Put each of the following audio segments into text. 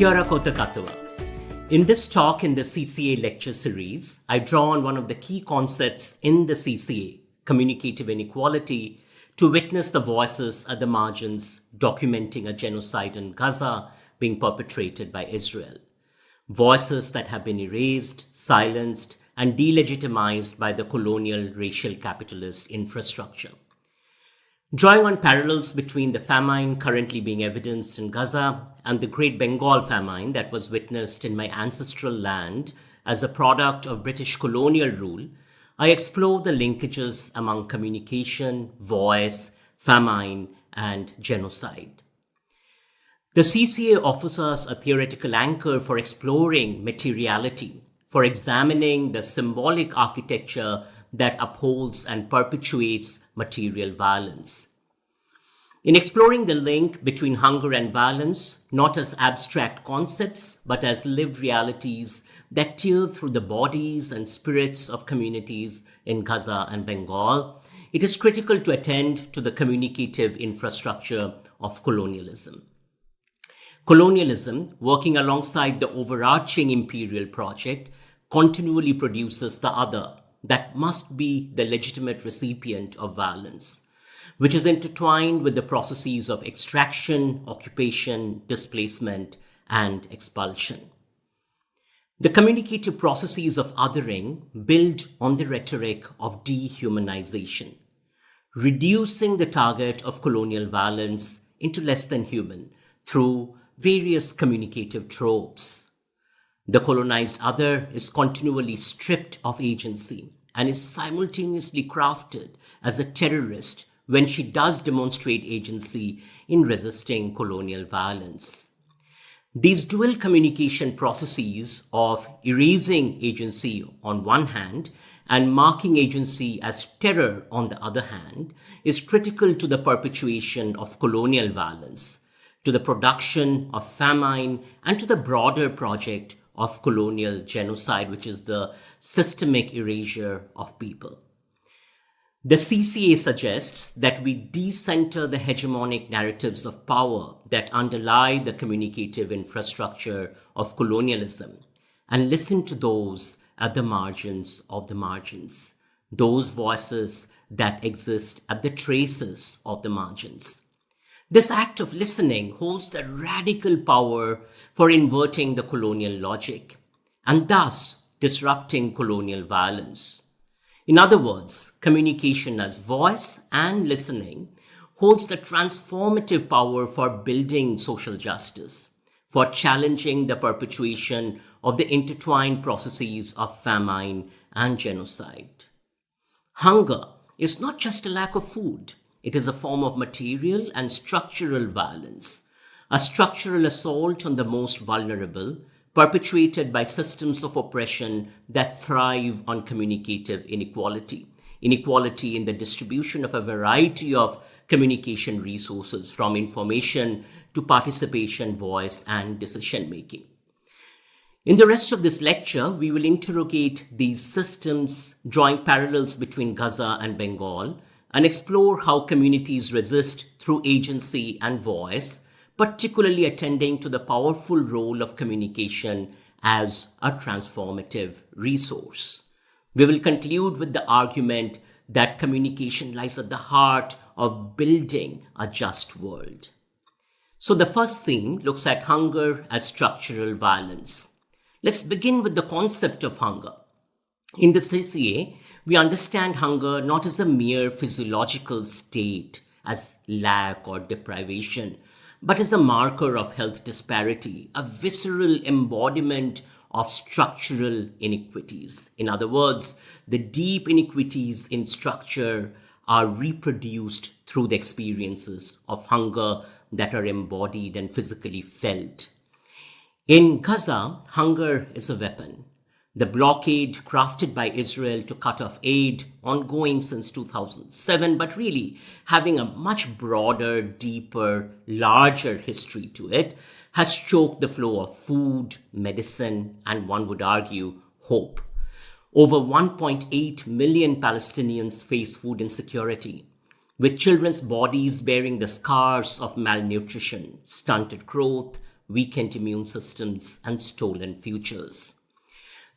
Kia koutou katoa. In this talk in the CCA lecture series, I draw on one of the key concepts in the CCA, communicative inequality, to witness the voices at the margins documenting a genocide in Gaza being perpetrated by Israel. Voices that have been erased, silenced, and delegitimized by the colonial racial capitalist infrastructure. Drawing on parallels between the famine currently being evidenced in Gaza and the Great Bengal famine that was witnessed in my ancestral land as a product of British colonial rule, I explore the linkages among communication, voice, famine, and genocide. The CCA offers us a theoretical anchor for exploring materiality, for examining the symbolic architecture that upholds and perpetuates material violence. In exploring the link between hunger and violence, not as abstract concepts, but as lived realities that tear through the bodies and spirits of communities in Gaza and Bengal, it is critical to attend to the communicative infrastructure of colonialism. Colonialism, working alongside the overarching imperial project, continually produces the other, that must be the legitimate recipient of violence, which is intertwined with the processes of extraction, occupation, displacement, and expulsion. The communicative processes of othering build on the rhetoric of dehumanization, reducing the target of colonial violence into less than human through various communicative tropes. The colonized other is continually stripped of agency and is simultaneously crafted as a terrorist when she does demonstrate agency in resisting colonial violence. These dual communication processes of erasing agency on one hand and marking agency as terror on the other hand is critical to the perpetuation of colonial violence, to the production of famine, and to the broader project of colonial genocide, which is the systemic erasure of people. The CCA suggests that we decenter the hegemonic narratives of power that underlie the communicative infrastructure of colonialism and listen to those at the margins of the margins, those voices that exist at the traces of the margins. This act of listening holds the radical power for inverting the colonial logic and thus disrupting colonial violence. In other words, communication as voice and listening holds the transformative power for building social justice, for challenging the perpetuation of the intertwined processes of famine and genocide. Hunger is not just a lack of food. It is a form of material and structural violence, a structural assault on the most vulnerable, perpetuated by systems of oppression that thrive on communicative inequality. Inequality in the distribution of a variety of communication resources, from information to participation, voice, and decision-making. In the rest of this lecture, we will interrogate these systems, drawing parallels between Gaza and Bengal, and explore how communities resist through agency and voice, particularly attending to the powerful role of communication as a transformative resource. We will conclude with the argument that communication lies at the heart of building a just world. So the first theme looks at hunger as structural violence. Let's begin with the concept of hunger. In the CCA, we understand hunger not as a mere physiological state, as lack or deprivation, but as a marker of health disparity, a visceral embodiment of structural inequities. In other words, the deep inequities in structure are reproduced through the experiences of hunger that are embodied and physically felt. In Gaza, hunger is a weapon. The blockade crafted by Israel to cut off aid, ongoing since 2007, but really having a much broader, deeper, larger history to it, has choked the flow of food, medicine, and one would argue, hope. Over 1.8 million Palestinians face food insecurity, with children's bodies bearing the scars of malnutrition, stunted growth, weakened immune systems, and stolen futures.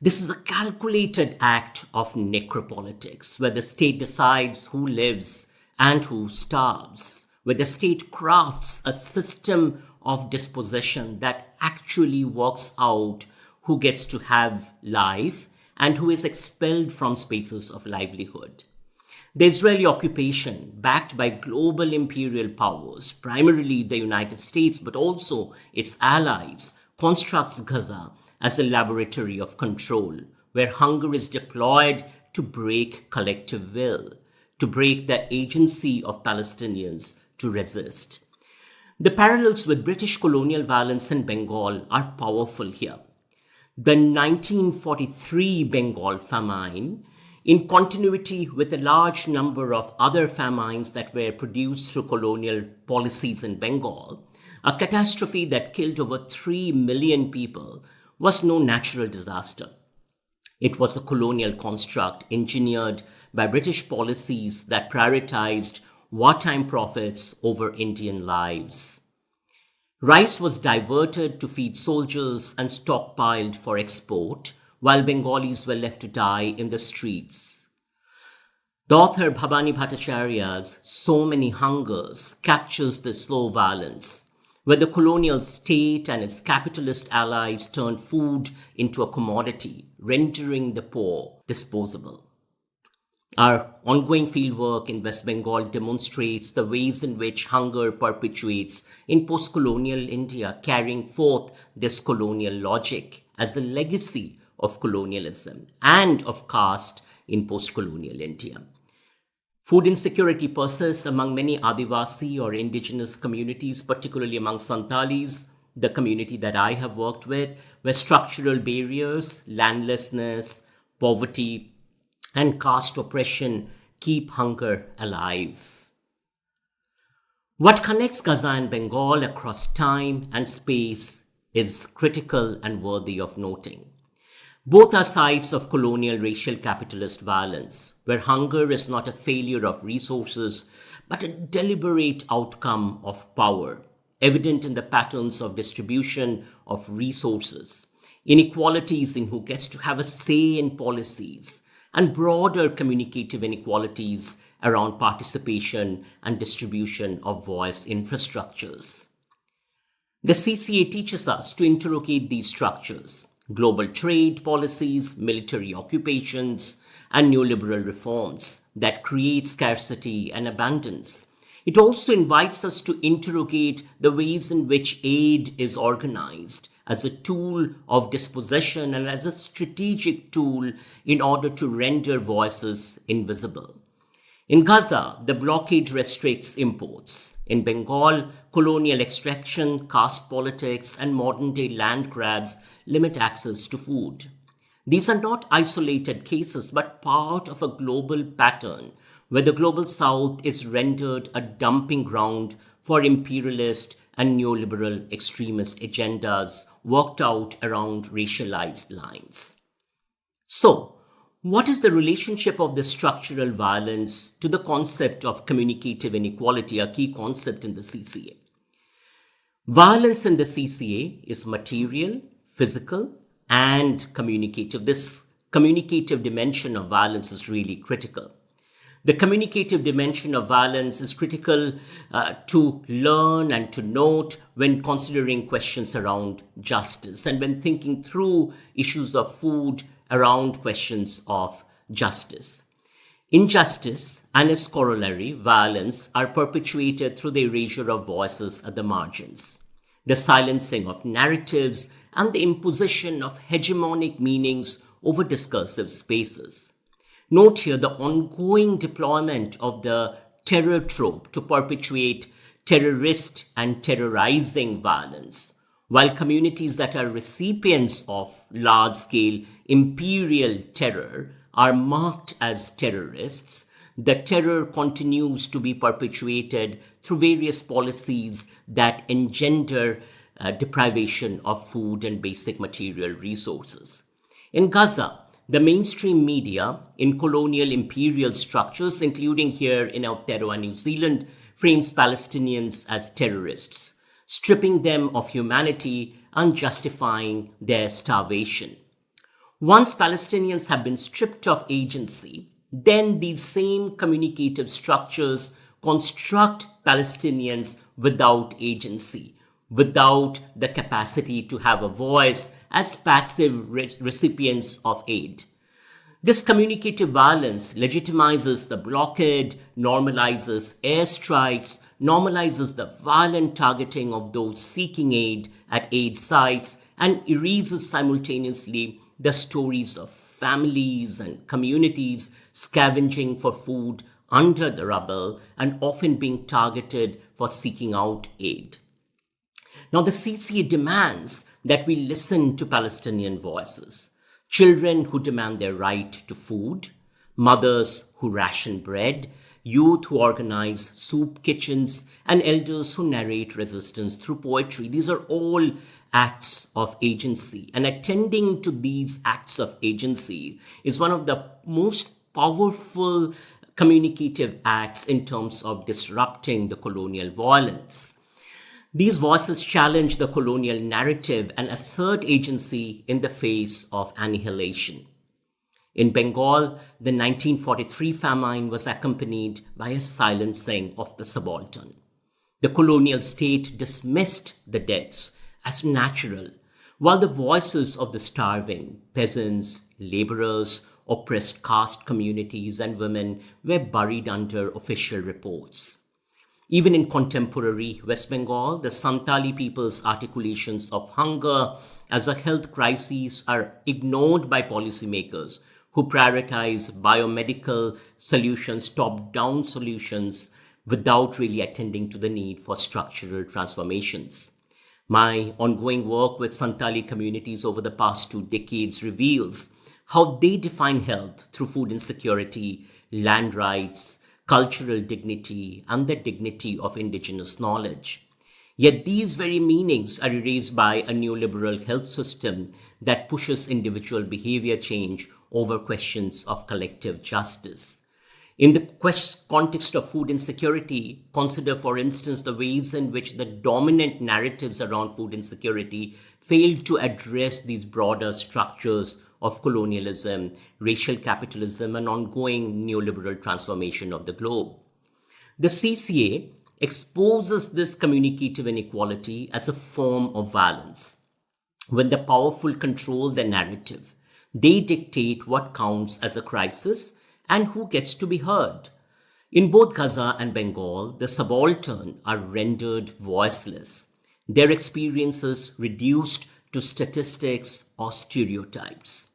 This is a calculated act of necropolitics, where the state decides who lives and who starves, where the state crafts a system of dispossession that actually works out who gets to have life and who is expelled from spaces of livelihood. The Israeli occupation, backed by global imperial powers, primarily the United States, but also its allies, constructs Gaza as a laboratory of control, where hunger is deployed to break collective will, to break the agency of Palestinians to resist. The parallels with British colonial violence in Bengal are powerful here. The 1943 Bengal famine, in continuity with a large number of other famines that were produced through colonial policies in Bengal, a catastrophe that killed over 3 million people, was no natural disaster. It was a colonial construct engineered by British policies that prioritized wartime profits over Indian lives. Rice was diverted to feed soldiers and stockpiled for export, while Bengalis were left to die in the streets. The author Bhabani Bhattacharya's So Many Hungers captures the slow violence, where the colonial state and its capitalist allies turned food into a commodity, rendering the poor disposable. Our ongoing fieldwork in West Bengal demonstrates the ways in which hunger perpetuates in post-colonial India, carrying forth this colonial logic as a legacy of colonialism and of caste in post-colonial India. Food insecurity persists among many Adivasi or indigenous communities, particularly among Santalis, the community that I have worked with, where structural barriers, landlessness, poverty, and caste oppression keep hunger alive. What connects Gaza and Bengal across time and space is critical and worthy of noting. Both are sites of colonial racial capitalist violence, where hunger is not a failure of resources, but a deliberate outcome of power, evident in the patterns of distribution of resources, inequalities in who gets to have a say in policies, and broader communicative inequalities around participation and distribution of voice infrastructures. The CCA teaches us to interrogate these structures: global trade policies, military occupations, and neoliberal reforms that create scarcity and abundance. It also invites us to interrogate the ways in which aid is organized as a tool of dispossession and as a strategic tool in order to render voices invisible. In Gaza, the blockade restricts imports. In Bengal, colonial extraction, caste politics, and modern-day land grabs limit access to food. These are not isolated cases, but part of a global pattern where the global south is rendered a dumping ground for imperialist and neoliberal extremist agendas worked out around racialized lines. So, what is the relationship of this structural violence to the concept of communicative inequality, a key concept in the CCA? Violence in the CCA is material, physical, and communicative. This communicative dimension of violence is really critical. The communicative dimension of violence is critical to learn and to note when considering questions around justice and when thinking through issues of food around questions of justice. Injustice and its corollary, violence, are perpetuated through the erasure of voices at the margins, the silencing of narratives, and the imposition of hegemonic meanings over discursive spaces. Note here the ongoing deployment of the terror trope to perpetuate terrorist and terrorizing violence. While communities that are recipients of large-scale imperial terror are marked as terrorists, the terror continues to be perpetuated through various policies that engender deprivation of food and basic material resources. In Gaza, the mainstream media in colonial imperial structures, including here in Aotearoa, New Zealand, frames Palestinians as terrorists. stripping them of humanity and justifying their starvation. Once Palestinians have been stripped of agency, then these same communicative structures construct Palestinians without agency, without the capacity to have a voice as passive recipients of aid. This communicative violence legitimizes the blockade, normalizes airstrikes, normalizes the violent targeting of those seeking aid at aid sites, and erases simultaneously the stories of families and communities scavenging for food under the rubble and often being targeted for seeking out aid. Now, the CCA demands that we listen to Palestinian voices. Children who demand their right to food, mothers who ration bread, youth who organize soup kitchens, and elders who narrate resistance through poetry. These are all acts of agency. And attending to these acts of agency is one of the most powerful communicative acts in terms of disrupting the colonial violence. These voices challenge the colonial narrative and assert agency in the face of annihilation. In Bengal, the 1943 famine was accompanied by a silencing of the subaltern. The colonial state dismissed the deaths as natural, while the voices of the starving, peasants, laborers, oppressed caste communities, and women were buried under official reports. Even in contemporary West Bengal, the Santali people's articulations of hunger as a health crisis are ignored by policymakers who prioritize biomedical solutions, top-down solutions, without really attending to the need for structural transformations. My ongoing work with Santali communities over the past 2 decades reveals how they define health through food insecurity, land rights, cultural dignity, and the dignity of indigenous knowledge. Yet these very meanings are erased by a neoliberal health system that pushes individual behavior change over questions of collective justice. In the context of food insecurity, consider, for instance, the ways in which the dominant narratives around food insecurity fail to address these broader structures of colonialism, racial capitalism, and ongoing neoliberal transformation of the globe. The CCA exposes this communicative inequality as a form of violence. When the powerful control the narrative, they dictate what counts as a crisis and who gets to be heard. In both Gaza and Bengal, the subaltern are rendered voiceless, their experiences reduced to statistics or stereotypes.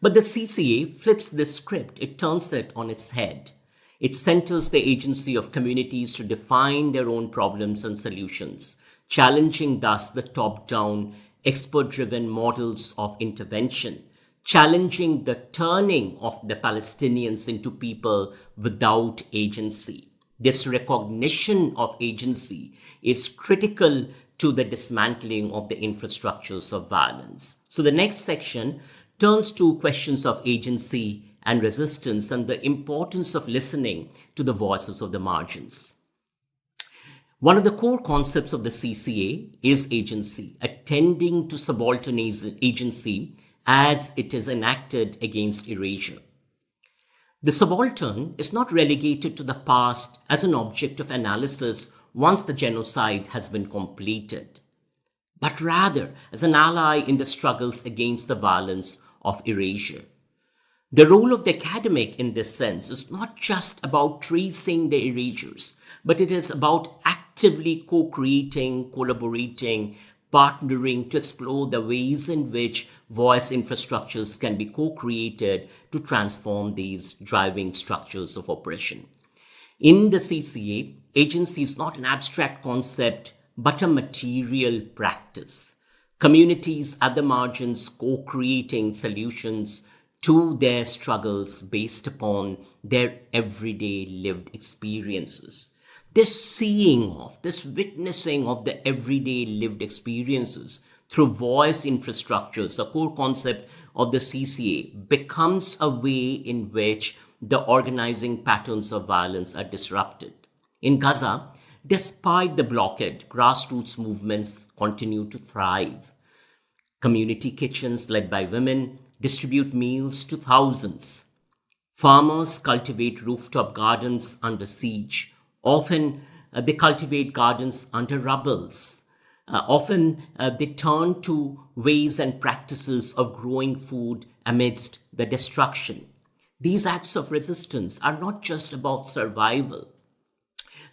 But the CCA flips this script, it turns it on its head. It centers the agency of communities to define their own problems and solutions, challenging thus the top-down, expert-driven models of intervention, challenging the turning of the Palestinians into people without agency. This recognition of agency is critical to the dismantling of the infrastructures of violence. So the next section turns to questions of agency and resistance and the importance of listening to the voices of the margins. One of the core concepts of the CCA is agency, attending to subaltern agency as it is enacted against erasure. The subaltern is not relegated to the past as an object of analysis once the genocide has been completed, but rather as an ally in the struggles against the violence of erasure. The role of the academic in this sense is not just about tracing the erasures, but it is about actively co-creating, collaborating, partnering to explore the ways in which voice infrastructures can be co-created to transform these driving structures of oppression. In the CCA, agency is not an abstract concept, but a material practice. Communities at the margins co-creating solutions to their struggles based upon their everyday lived experiences. This seeing of, this witnessing of the everyday lived experiences through voice infrastructures, a core concept of the CCA, becomes a way in which the organizing patterns of violence are disrupted. In Gaza, Despite the blockade, grassroots movements continue to thrive. Community kitchens led by women distribute meals to thousands. Farmers cultivate rooftop gardens under siege. Often they cultivate gardens under rubbles. Often they turn to ways and practices of growing food amidst the destruction. These acts of resistance are not just about survival.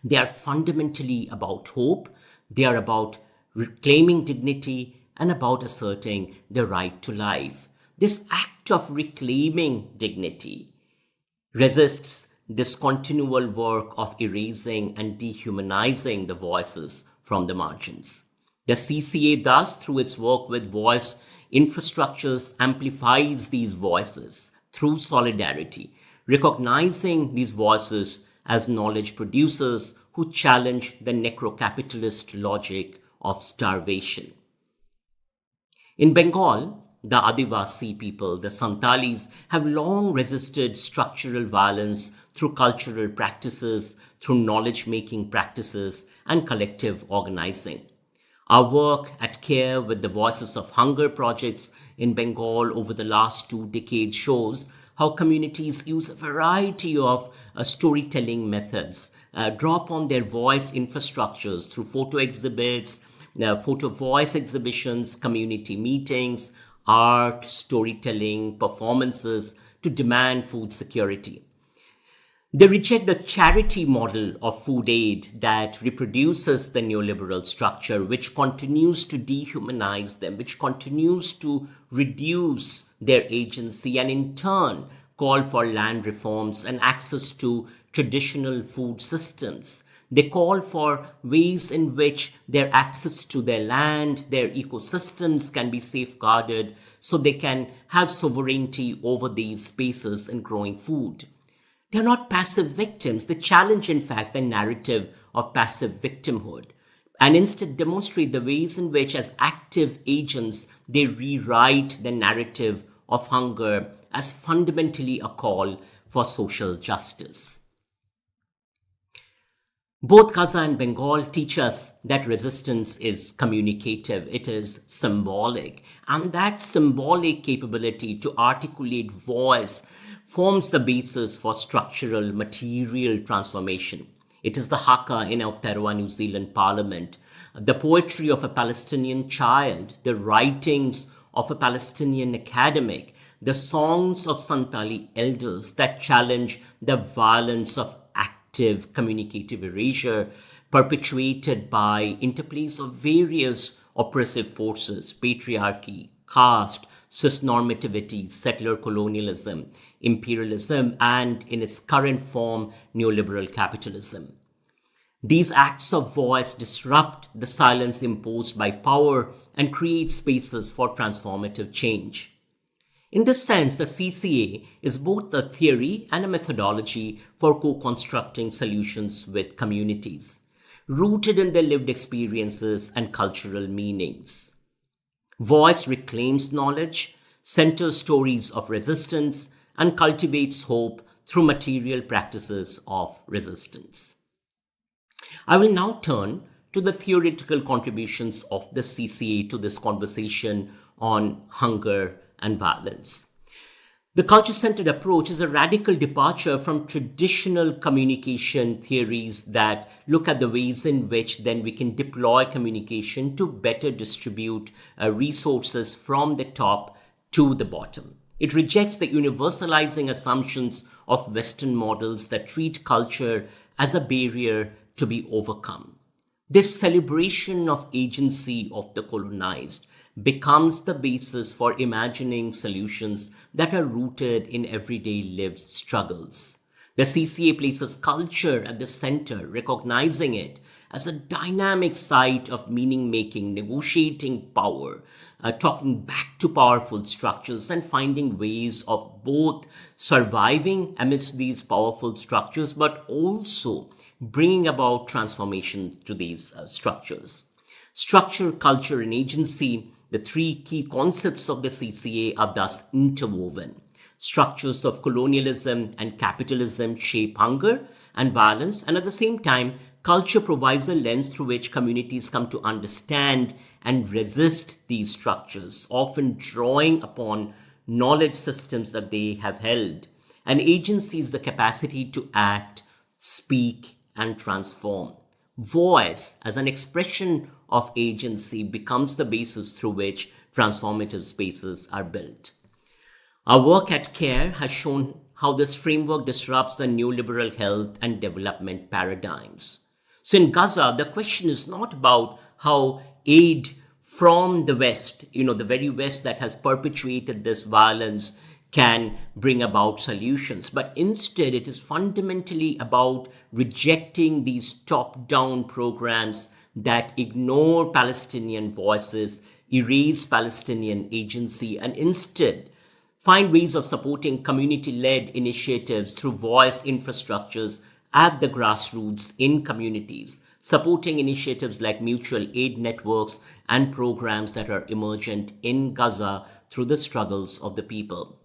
They are fundamentally about hope. They are about reclaiming dignity and about asserting the right to life. This act of reclaiming dignity resists this continual work of erasing and dehumanizing the voices from the margins. The CCA, thus, through its work with voice infrastructures, amplifies these voices through solidarity, recognizing these voices as knowledge producers who challenge the necro-capitalist logic of starvation. In Bengal, the Adivasi people, the Santalis, have long resisted structural violence through cultural practices, through knowledge-making practices, and collective organizing. Our work at CARE with the Voices of Hunger projects in Bengal over the last 2 decades shows how communities use a variety of storytelling methods, draw upon their voice infrastructures through photo exhibits, photo voice exhibitions, community meetings, art, storytelling, performances to demand food security. They reject the charity model of food aid that reproduces the neoliberal structure, which continues to dehumanize them, which continues to reduce their agency, and in turn call for land reforms and access to traditional food systems. They call for ways in which their access to their land, their ecosystems can be safeguarded so they can have sovereignty over these spaces in growing food. They're not passive victims. They challenge, in fact, the narrative of passive victimhood and instead demonstrate the ways in which, as active agents, they rewrite the narrative of hunger as fundamentally a call for social justice. Both Gaza and Bengal teach us that resistance is communicative, it is symbolic, and that symbolic capability to articulate voice forms the basis for structural material transformation. It is the haka in Aotearoa, New Zealand Parliament, the poetry of a Palestinian child, the writings of a Palestinian academic, the songs of Santali elders that challenge the violence of active communicative erasure perpetuated by interplays of various oppressive forces, patriarchy, caste, cisnormativity, settler colonialism, imperialism, and in its current form, neoliberal capitalism. These acts of voice disrupt the silence imposed by power and create spaces for transformative change. In this sense, the CCA is both a theory and a methodology for co-constructing solutions with communities, rooted in their lived experiences and cultural meanings. Voice reclaims knowledge, centers stories of resistance, and cultivates hope through material practices of resistance. I will now turn to the theoretical contributions of the CCA to this conversation on hunger and violence. The culture-centered approach is a radical departure from traditional communication theories that look at the ways in which then we can deploy communication to better distribute resources from the top to the bottom. It rejects the universalizing assumptions of Western models that treat culture as a barrier to be overcome. This celebration of agency of the colonized becomes the basis for imagining solutions that are rooted in everyday lived struggles. The CCA places culture at the center, recognizing it as a dynamic site of meaning-making, negotiating power, talking back to powerful structures and finding ways of both surviving amidst these powerful structures, but also bringing about transformation to these structures. Structure, culture, and agency, the 3 key concepts of the CCA, are thus interwoven. Structures of colonialism and capitalism shape hunger and violence, and at the same time, culture provides a lens through which communities come to understand and resist these structures, often drawing upon knowledge systems that they have held. And agency is the capacity to act, speak, and transform. Voice, as an expression of agency, becomes the basis through which transformative spaces are built. Our work at CARE has shown how this framework disrupts the neoliberal health and development paradigms. So in Gaza, the question is not about how aid from the West, the very West that has perpetuated this violence, can bring about solutions. But instead, it is fundamentally about rejecting these top-down programs that ignore Palestinian voices, erase Palestinian agency, and instead find ways of supporting community-led initiatives through voice infrastructures at the grassroots in communities, supporting initiatives like mutual aid networks and programs that are emergent in Gaza through the struggles of the people.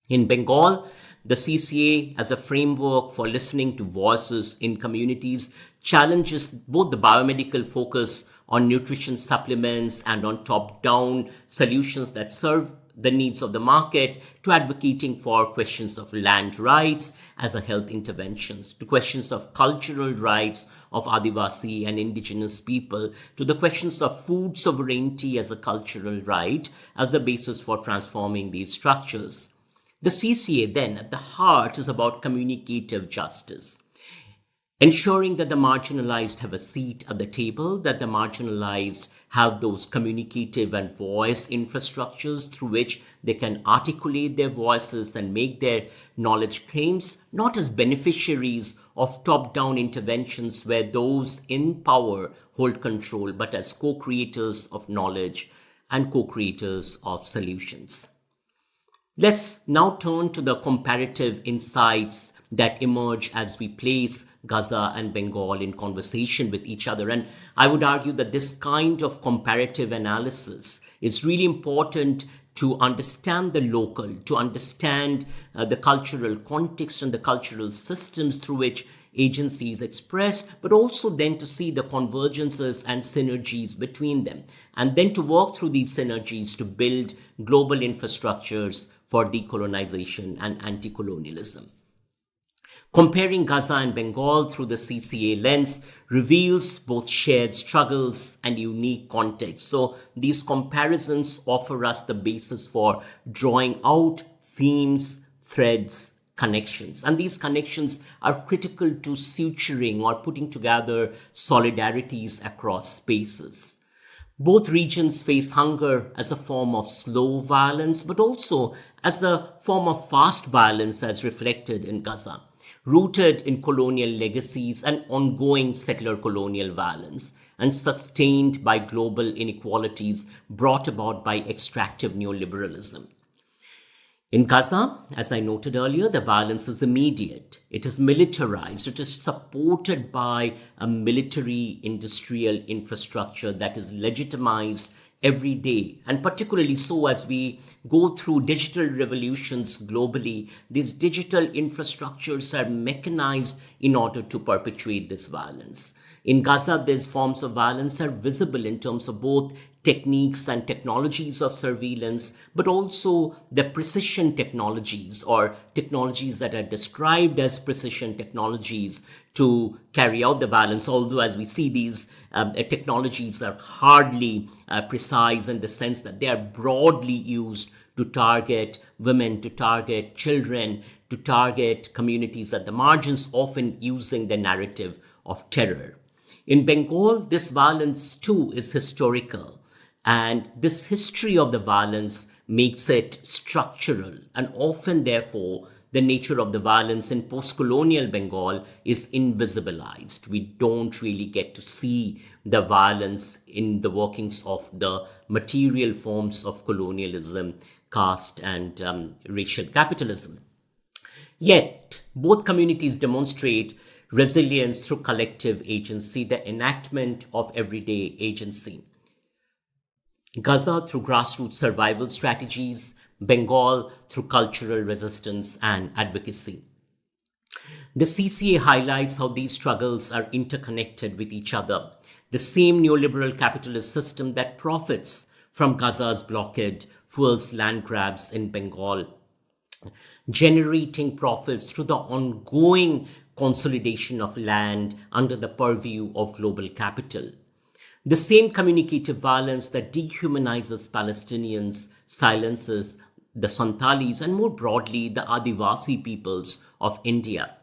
In Bengal, the CCA, as a framework for listening to voices in communities, challenges both the biomedical focus on nutrition supplements and on top-down solutions that serve the needs of the market, to advocating for questions of land rights as a health interventions, to questions of cultural rights of Adivasi and indigenous people, to the questions of food sovereignty as a cultural right as the basis for transforming these structures. The CCA then at the heart is about communicative justice, ensuring that the marginalized have a seat at the table, that the marginalized have those communicative and voice infrastructures through which they can articulate their voices and make their knowledge claims, not as beneficiaries of top-down interventions where those in power hold control, but as co-creators of knowledge and co-creators of solutions. Let's now turn to the comparative insights that emerge as we place Gaza and Bengal in conversation with each other. And I would argue that this kind of comparative analysis is really important to understand the local, to understand the cultural context and the cultural systems through which agency is expressed, but also then to see the convergences and synergies between them, and then to work through these synergies to build global infrastructures for decolonization and anti-colonialism. Comparing Gaza and Bengal through the CCA lens reveals both shared struggles and unique contexts. So these comparisons offer us the basis for drawing out themes, threads, connections. And these connections are critical to suturing or putting together solidarities across spaces. Both regions face hunger as a form of slow violence, but also as a form of fast violence as reflected in Gaza, rooted in colonial legacies and ongoing settler colonial violence, and sustained by global inequalities brought about by extractive neoliberalism. In Gaza, as I noted earlier, the violence is immediate. It is militarized. It is supported by a military industrial infrastructure that is legitimized every day. And particularly so as we go through digital revolutions globally, these digital infrastructures are mechanized in order to perpetuate this violence. In Gaza, these forms of violence are visible in terms of both techniques and technologies of surveillance, but also the precision technologies or technologies that are described as precision technologies to carry out the violence. Although, as we see, these technologies are hardly precise in the sense that they are broadly used to target women, to target children, to target communities at the margins, often using the narrative of terror. In Bengal, this violence too is historical. And this history of the violence makes it structural. And often, therefore, the nature of the violence in post-colonial Bengal is invisibilized. We don't really get to see the violence in the workings of the material forms of colonialism, caste, and racial capitalism. Yet, both communities demonstrate resilience through collective agency, the enactment of everyday agency. Gaza through grassroots survival strategies, Bengal through cultural resistance and advocacy. The CCA highlights how these struggles are interconnected with each other. The same neoliberal capitalist system that profits from Gaza's blockade fuels land grabs in Bengal, generating profits through the ongoing consolidation of land under the purview of global capital. The same communicative violence that dehumanizes Palestinians silences the Santalis and more broadly the Adivasi peoples of India.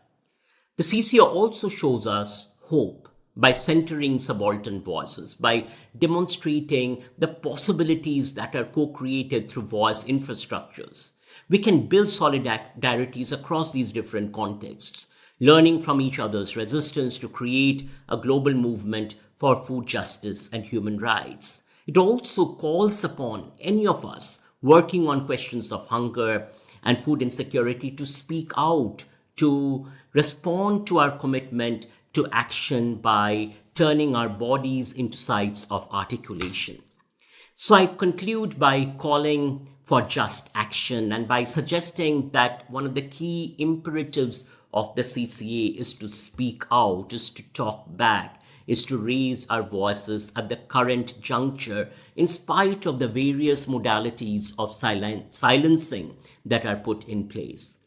The CCA also shows us hope by centering subaltern voices, by demonstrating the possibilities that are co-created through voice infrastructures. We can build solidarities across these different contexts, learning from each other's resistance to create a global movement for food justice and human rights. It also calls upon any of us working on questions of hunger and food insecurity to speak out, to respond to our commitment to action by turning our bodies into sites of articulation. So I conclude by calling for just action and by suggesting that one of the key imperatives of the CCA is to speak out, is to talk back, is to raise our voices at the current juncture in spite of the various modalities of silencing that are put in place.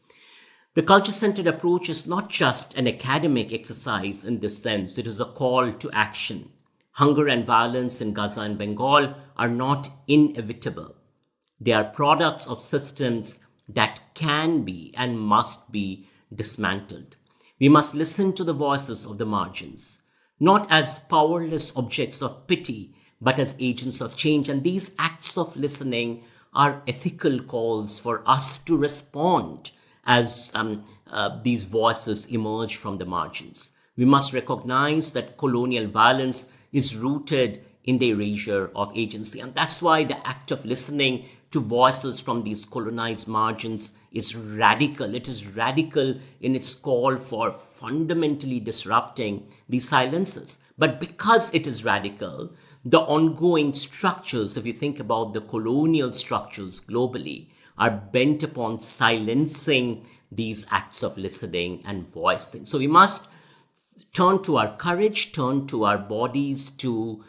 The culture-centered approach is not just an academic exercise in this sense, it is a call to action. Hunger and violence in Gaza and Bengal are not inevitable. They are products of systems that can be and must be dismantled. We must listen to the voices of the margins, not as powerless objects of pity, but as agents of change. And these acts of listening are ethical calls for us to respond as these voices emerge from the margins. We must recognize that colonial violence is rooted in the erasure of agency. And that's why the act of listening to voices from these colonized margins is radical. It is radical in its call for fundamentally disrupting these silences. But because it is radical, the ongoing structures, if you think about the colonial structures globally, are bent upon silencing these acts of listening and voicing. So we must turn to our courage, turn to our bodies to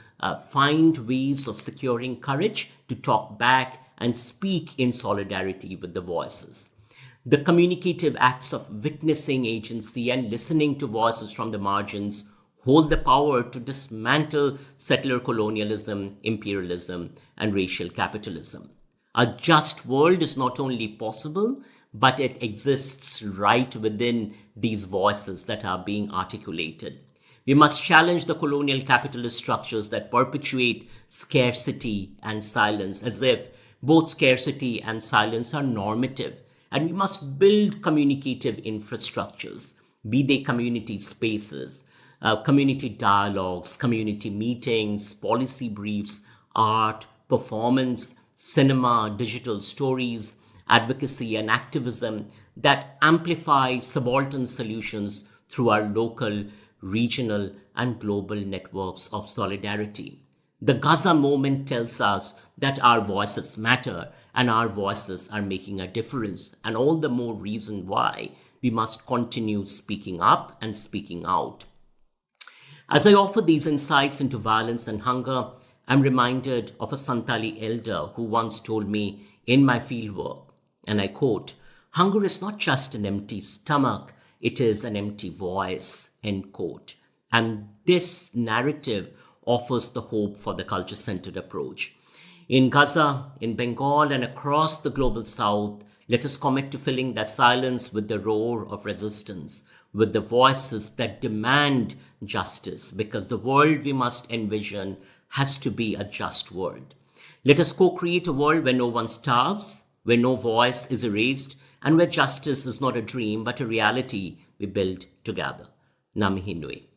find ways of securing courage to talk back and speak in solidarity with the voices. The communicative acts of witnessing agency and listening to voices from the margins hold the power to dismantle settler colonialism, imperialism, and racial capitalism. A just world is not only possible, but it exists right within these voices that are being articulated. We must challenge the colonial capitalist structures that perpetuate scarcity and silence as if both scarcity and silence are normative. And we must build communicative infrastructures, be they community spaces, community dialogues, community meetings, policy briefs, art, performance, cinema, digital stories, advocacy, and activism that amplify subaltern solutions through our local, regional, and global networks of solidarity. The Gaza moment tells us that our voices matter and our voices are making a difference, and all the more reason why we must continue speaking up and speaking out. As I offer these insights into violence and hunger, I'm reminded of a Santali elder who once told me in my fieldwork, and I quote, "Hunger is not just an empty stomach, it is an empty voice," end quote. And this narrative offers the hope for the culture-centered approach. In Gaza, in Bengal, and across the global south, let us commit to filling that silence with the roar of resistance, with the voices that demand justice, because the world we must envision has to be a just world. Let us co-create a world where no one starves, where no voice is erased, and where justice is not a dream but a reality we build together. Namahi Nui.